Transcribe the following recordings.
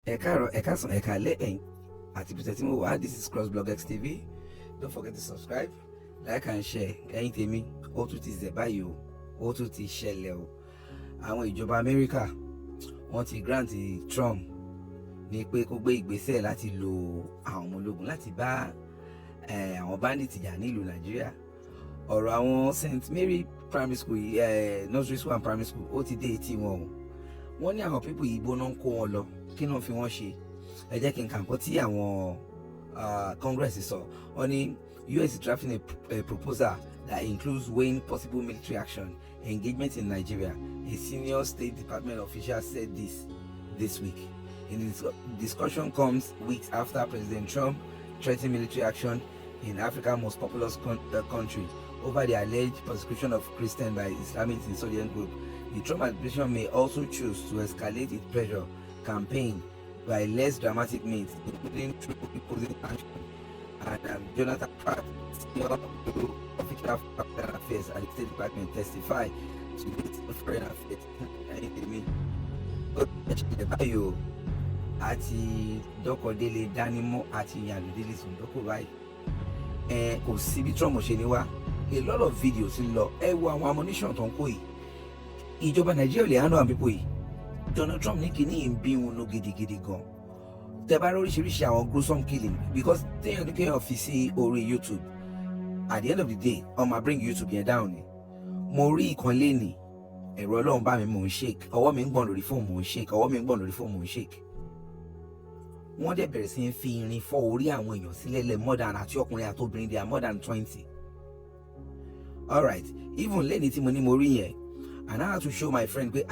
Ekaro, Ekason, Ekale, àti bí tẹ́tí mo wá. This is CROSSBLOGXTV. Don't forget to subscribe, like and share. Ẹ̀yin tèmi, ó tún ti zẹ̀ báyìí o, ó tún ti ṣẹlẹ̀ o. Àwọn ìjọba Amẹ́ríkà wọ́n ti grant Trump ní pé kó gbé ìgbésẹ̀ láti lo àwọn ọmọ ológun láti bá àwọn bandit jà nílùú Nàìjíríà. Ọ̀rọ̀ àwọn St. Mary primary school, nursery school and primary school ó ti dé etí wọn o. Wọ́n ní àwọn pípọ̀ yìí gbóná ń kó wọn lọ, kí náà fi wọ́n ṣe. Ẹ jẹ́ kí n kà nǹkan tí àwọn Congress sọ. Wọ́n ní US is drafting a proposal that includes weighing possible military action engagement in Nigeria. A senior State Department official said this week. In this discussion comes weeks after President Trump threatened military action in Africa's most populous country over the alleged persecution of Christians by Islamic insurgent group. The Trump administration may also choose to escalate its pressure campaign by less dramatic means, including through imposing action. And Jonathan Pratt, senior official of foreign affairs at the State Department, testified to this foreign affairs. Báyọ̀ àti Dọ́kọ̀délé Dánimọ̀ àti Ìyàndélé Sùndókò báyìí. Kò sí bí Trump ṣe ní wá. A lot of videos ń lọ. Ẹ wo àwọn ammunition tó ń kó yìí. Ìjọba Nàìjíríà lè handle àwọn people yìí. Donald Trump ní kíní ń bí wọn gidigidi gan. Tẹ́ bá rí oríṣiríṣi àwọn gruesome killing because téèyàn ní kéèyàn fi sí orí YouTube. At the end of the day, wọ́n máa bring YouTube yẹn down ni. Mo rí ìkan lénìí. Ẹ̀rọ Ọlọ́run bá mi mò ń shake. Ọwọ́ mi ń gbọ̀n lórí fóònù mò ń shake. Ọwọ́ mi ń gbọ̀n lórí fóònù mò ń shake. Wọ́n dẹ̀ bẹ̀rẹ̀ sí ń fi irin fọ́ orí àwọn èèyàn sílẹ̀ lẹ̀ more than àti ọkùnrin àti obìnrin, they are more than 20. Alright, even lẹ́ni tí mo ní mo rí yẹn, and I had to show my friend pé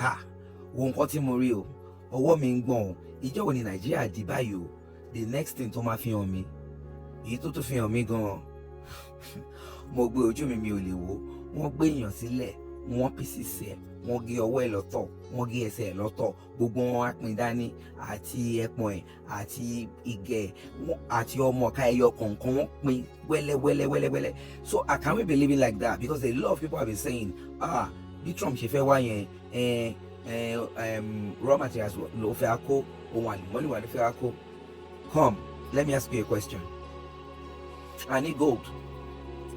wo nǹkan tí mo rí o, ọwọ́ mi ń gbọ̀n o, ìjọ́ wo ni Nàìjíríà di báyìí o, the next thing tó máa fi hàn mí, èyí tó tún fi hàn mí gan-an, mo gbé ojú mi ò lè wò, wọ́n gbé èèyàn sílẹ̀, wọ́n pieces ẹ̀, wọ́n gé ọwọ́ ẹ̀ lọ́tọ̀, wọ́n gé ẹsẹ̀ ẹ̀ lọ́tọ̀, gbogbo wọn á pín dání àti ẹpọ̀n ẹ̀ àti ìgẹ̀ àti ọmọ ọ̀ka ẹyọ kọ̀ọ̀kan wọ́n pín wẹ́lẹ́wẹ́lẹ́wẹ́lẹ́. So I can't believe it like that because a lot of people have been saying bí Trump ṣe fẹ́ wá yẹn raw materials ló fẹ́ kó, ohun àlùmọ́nì wà ló fẹ́ kó. Come, let me ask you a question. I need gold,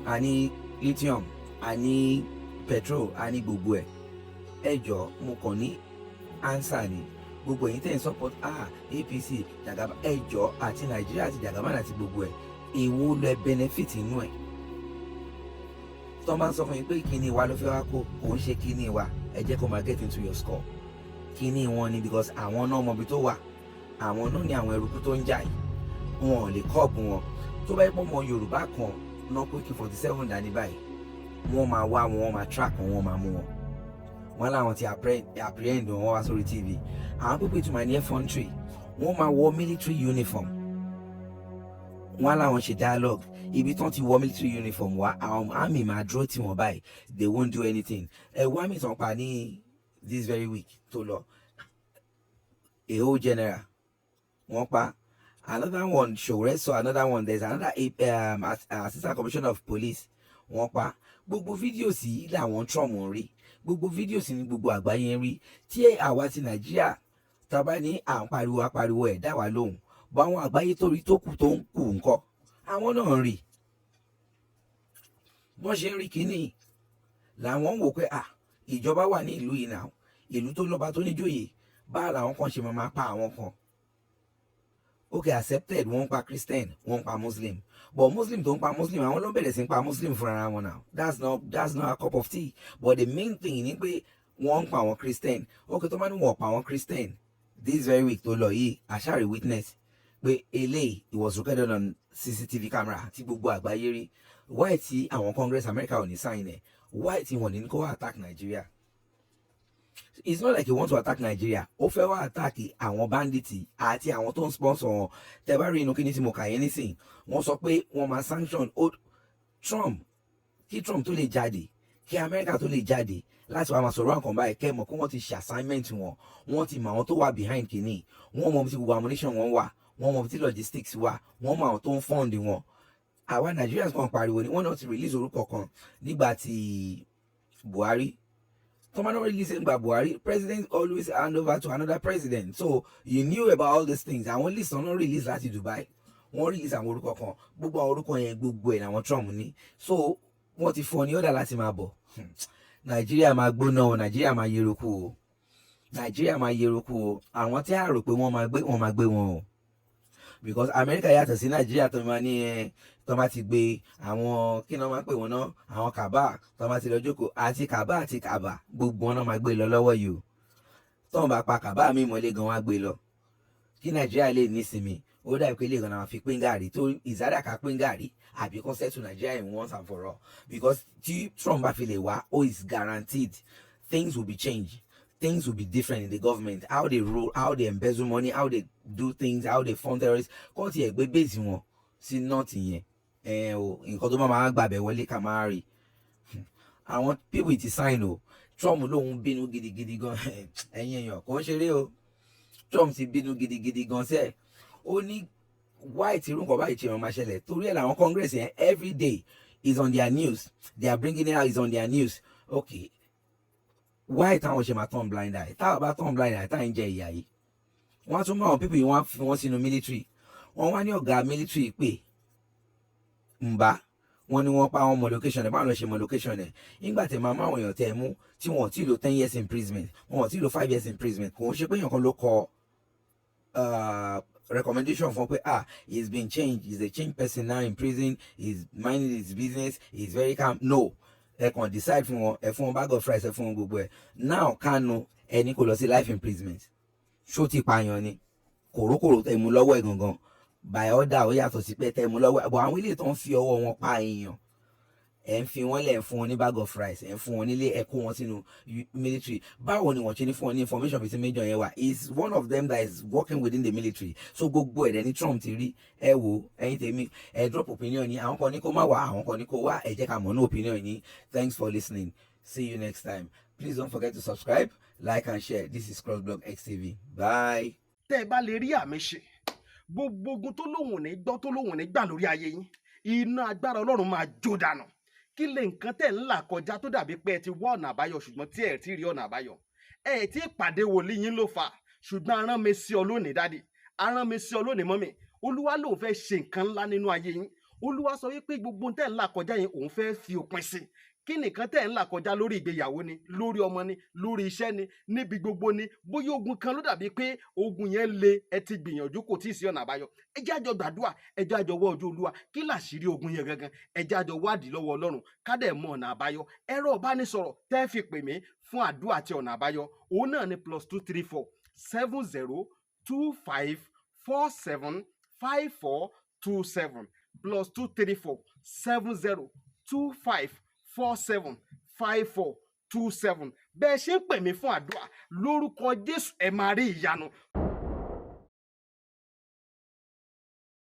I need lithium, I need petrol, I need gbogbo ẹ̀. Ẹ jọ̀ọ́ mo kàn ní answer ni gbogbo ẹ̀yin tẹ́ ń support APC Jagaba ẹ jọ̀ọ́ àti Nàìjíríà àti Jagaba àti gbogbo ẹ̀ èwo lẹ benefit inú ẹ̀. Tó máa ń sọ fún yín pé kíní wa ló fẹ́ wá kó, kò ń ṣe kíní wa, ẹ jẹ́ kó máa get into your score. Kíní wọn ni because àwọn náà mọ ibi tó wà, àwọn náà ní àwọn eruku tó ń jà yìí, wọn ò lè kọ́ọ̀bù wọn. Tó bá yẹ pé ọmọ Yorùbá kan náà kó AK-47 dání báyìí, wọ́n máa wá wọn, wọ́n máa track wọn, wọ́n máa mú wọn. Wọ́n láwọn ti apprehend wọn wá sórí TV. Àwọn pípé tó máa ní infantry, wọ́n máa wọ military uniform. Wọ́n láwọn ṣe dialogue. Ibi tán ti wọ military uniform wá, àwọn army máa dúró tí wọ́n báyìí, they won't do anything. Ẹ̀wọ́n army tán pa ní this very week tó lọ. A whole general wọ́n pa. Another one Showore so another one there's another assistant commissioner of police wọ́n pa. Gbogbo fídíò sí làwọn Trump ń rí. Gbogbo fídíò sí ní gbogbo àgbáyé ń rí. Tí àwa ti Nàìjíríà tàbá ní à ń pariwo ẹ̀ dá wa lóhùn. Bọ́ àwọn àgbáyé tó rí tó kù tó ń kù ńkọ́. Àwọn náà ń rí. Wọ́n ṣe ń rí kínní. Làwọn ń wò pé ìjọba wà ní ìlú yìí náà. Ìlú tó lọ́ba tó níjòyè. Báà làwọn kan ṣe máa pa àwọn kan. Okay, accepted, wọ́n pa Christian, wọ́n pa Muslim. But Muslim tó ń pa Muslim, àwọn ló bẹ̀rẹ̀ sí ń pa Muslim fúnra wọn now. That's not a cup of tea. But the main thing ni pé wọ́n pa àwọn Christian. Okay, tó máa ní wọ́n pa àwọn Christian. This very week tó lọ yìí, àṣàrí witness pé eléyìí it was recorded on CCTV camera tí gbogbo àgbáyé rí. Why tí àwọn Congress America ò ní sign ẹ̀? Why tí wọ́n ní kó attack Nigeria? It's not like you want to attack Nigeria. Ó fẹ́ wá attack àwọn bandits àti àwọn tó ń sponsor wọn. Tẹ́ bá rí inú kíní tí mo kà yẹn nísìn, wọ́n sọ pé wọ́n máa sanction Trump, kí Trump tó lè jáde, kí America tó lè jáde láti wá máa sọ̀rọ̀ nǹkan báyìí kẹ́ mọ̀ kó wọ́n ti ṣe assignment wọn, wọ́n ti mọ àwọn tó wà behind kíní, wọ́n mọ bí gbogbo ammunition wọn wà, wọ́n mọ bí logistics wà, wọ́n mọ àwọn tó ń fund wọn. Àwa Nigerians kan pariwo ni wọ́n náà ti release orúkọ kan nígbà tí Buhari Tomorrow releasing Buhari, president always hand over to another president. So you knew about all these things. Àwọn list ọ̀nà release láti Dubai. Wọ́n release àwọn orúkọ kan. Gbogbo àwọn orúkọ yẹn gbogbo ẹ̀ làwọn Trump ní. So wọ́n ti fún ọ ní ọ̀dà láti máa bọ̀. Nàìjíríà máa gbóná o, Nàìjíríà máa yeruku o. Nàìjíríà máa yeruku o. Àwọn tí a rò pé wọ́n máa gbé wọn o. Because America yàtọ̀ sí Nàìjíríà tó máa ní tó máa ti gbé àwọn kí ni wọ́n máa pè wọ́n náà àwọn kàbá tó máa ti lọ jókòó àti kàbá gbogbo wọn náà máa gbé lọ lọ́wọ́ yìí o. Tó ń bá pa kàbá mi mọ́lé gan wá gbé lọ. Kí Nàìjíríà lè nísinmi ó dàbí pé lè gan náà fi pín gàrí tó ìsádà ká pín gàrí àbí kó settle Nigeria in once and for all. Because tí Trump bá fi lè wá is guaranteed things will be changed. Things will be different in the government, how they rule, how they embezzle money, how they do things, how they fund terrorists. Kọ́ ti ẹ̀gbẹ́ base wọn sí north yẹn. Nǹkan tó máa gbàbẹ̀ wọlé ká máa rí. Àwọn people ti sign o. Trump lòun bínú gidigidi gan. Ẹ̀yin èèyàn kò ń ṣeré o. Trump ti bínú gidigidi gan sẹ́ẹ̀. Ó ní white irú nǹkan báyìí ṣe máa ṣẹlẹ̀. Torí ẹ̀ làwọn congress yẹn every day is on their news. They are bringing it out, is on their news. Okay. Why táwọn ṣe máa turn blind eye? Táwọn bá turn blind eye táwọn ń jẹ ìyà yìí. Wọ́n tún mọ àwọn people yìí wọ́n fi wọ́n sínú military. Wọ́n wá ní ọ̀gá military pé Mba wọ́n ní wọ́n pa àwọn ọmọ location ẹ̀ báwọn lọ ṣe mọ location ẹ̀. Nígbà tí màmá àwọn èèyàn tẹ̀ mú tí wọ́n ti lò 10 years imprisonment wọ́n ti lò 5 years imprisonment kò ń ṣe pé èèyàn kan ló kọ recommendation fún pé he's been changed, he's a changed person now in prison, he's minding his business, he's very calm. No. Ẹ kàn decide fún wọn ẹ fún wọn bag of rice ẹ fún wọn gbogbo ẹ now Kanu ẹni kò lọ sí life imprisonment ṣó ti pààyàn ni kòrókòrò tẹ mú lọ́wọ́ ẹ gangan by order ó yàtọ̀ sí pé tẹ mú lọ́wọ́ ẹ bọ̀ àwọn ilé tó ń fi ọwọ́ wọn pa èèyàn ẹ ń fi wọn lẹ̀ ń fún wọn ní bag of rice ẹ ń fún wọn nílé ẹ kó wọn sínú military báwo ni wọ́n ṣe ní fún wọn ní information bíi ti major yẹn wà is one of them that is working within the military so gbogbo ẹ̀dẹ̀ ní Trump ti rí ẹ wo ẹ̀yin tèmi ẹ drop opinion yín àwọn kan ní kó má wá àwọn kan ní kó wá ẹ jẹ́ ká mọ̀ ní opinion yín. Thanks for listening. See you next time. Please don't forget to subscribe, like and share. This is CROSSBLOGXTV. Bye. Tẹ́ ẹ bá lè rí àmì ṣe gbogbo ogun tó lóhùn ní gbọ́ tó lóhùn ní gbà lórí ayé yín iná agbára Ọlọ́run máa jó dànù. Kí lè nǹkan tẹ̀ ń là kọjá tó dàbí pé ẹ ti wá ọ̀nà àbáyọ ṣùgbọ́n tí ẹ ti rí ọ̀nà àbáyọ ẹ ti pàdé wòlíì yín ló fà ṣùgbọ́n arán mi sí ọ lónìí dádì arán mi sí ọ lónìí mọ́mì Olúwa lòun fẹ́ ṣe nǹkan ńlá nínú ayé yín Olúwa sọ wípé gbogbo tẹ̀ ń là kọjá yẹn òun fẹ́ fi òpin sí kí nìkan tẹ̀ ń là kọjá lórí ìgbéyàwó ni lórí ọmọ ni lórí iṣẹ́ ni níbi gbogbo ni bóyá ogun kan ló dàbí pé ogun yẹn le ẹ ti gbìyànjú kò tí ì sí ọ̀nà àbáyọ ẹ jẹ́ àjọ gbàdúrà ẹ jẹ́ àjọ wọ́ ojú Olúwa kí làṣírí ogun yẹn gangan ẹ jẹ́ àjọ wádìí lọ́wọ́ Ọlọ́run ká dẹ̀ mọ ọ̀nà àbáyọ ẹ̀rọ ìbánisọ̀rọ̀ tẹ́ fi pè mí fún àdúrà àti ọ̀nà àbáyọ òun náà ni +234 70 25 47 5427 +234 70 25 47 5427 bẹ́ẹ̀ ṣe ń pè mí fún àdúrà lórúkọ Jésù ẹ máa rí ìyanu.